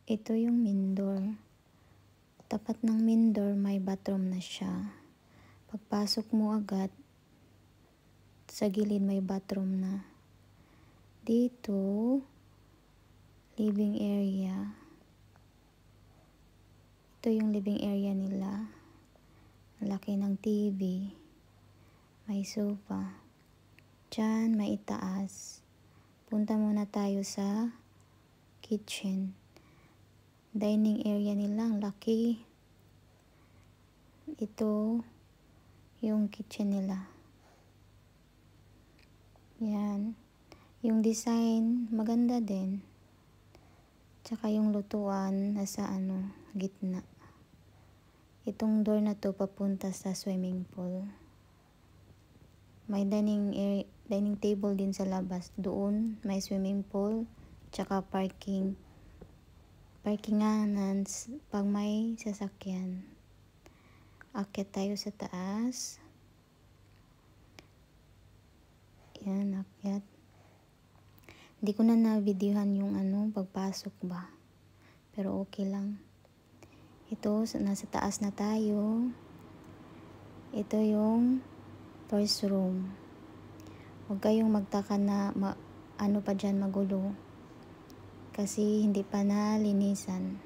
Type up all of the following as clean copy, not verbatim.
Ito yung main door. Tapat ng main door, may bathroom na siya. Pagpasok mo agad, sa gilid may bathroom na. Dito, living area. Ito yung living area nila. Laki ng TV. May sofa. Diyan, may itaas. Punta muna tayo sa kitchen. Dining area nila, laki. Ito yung kitchen nila. Yan. Yung design, maganda din. Tsaka yung lutuan, nasa gitna. Itong door na to, papunta sa swimming pool. May dining table din sa labas. Doon, may swimming pool, tsaka parkinganan pag may sasakyan. Akyat tayo sa taas. Yan, akyat. Hindi ko na videohan yung pagpasok ba. Pero okay lang. Ito, nasa taas na tayo. Ito yung first room. Huwag kayong magtaka na pa dyan magulo. Kasi hindi pa nalinisan.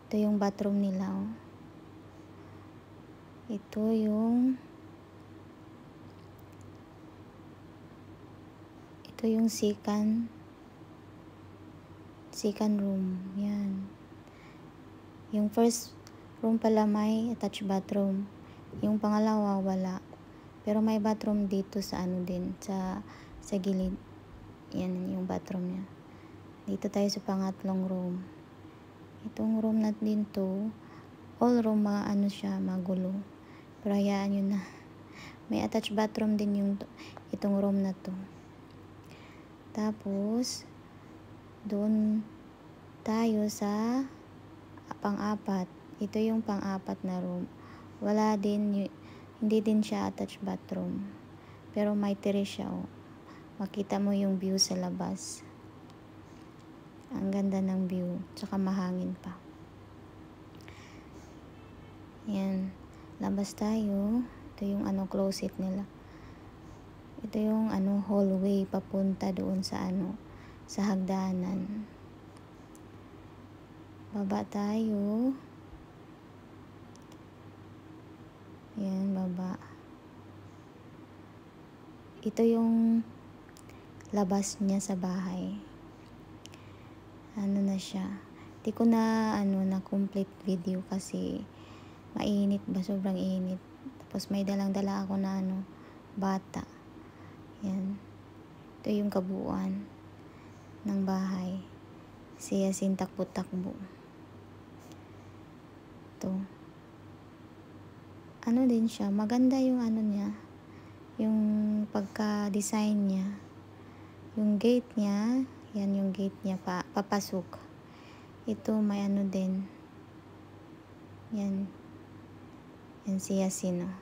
Ito yung bathroom nila. Oh. Ito yung second room. Yan. Yung first room pala may attached bathroom. Yung pangalawa wala. Pero may bathroom dito sa sa gilid. Yan yung bathroom niya. Dito tayo sa pangatlong room. Itong room na din to, all room siya, magulo. Pero hayaan nyo na. May attached bathroom din itong room na to. Tapos, doon tayo sa pang-apat. Ito yung pang-apat na room. Hindi din siya attached bathroom. Pero may terrace siya. Oh. Makita mo yung view sa labas. Ang ganda ng view. Tsaka mahangin pa. Yan. Labas tayo. Ito yung closet nila. Ito yung hallway papunta doon sa sa hagdanan. Baba tayo. Yan, baba. Ito yung labas niya sa bahay. Na siya. Di ko na complete video kasi mainit ba, sobrang init. Tapos may dalang-dala ako na bata. Yan. Ito yung kabuuan ng bahay. Siya takbo-takbo. Ito. Din siya, maganda yung niya. Yung pagka-design niya. Yung gate niya, yan yung gate niya papasok. Ito may din. Yan. Yan siya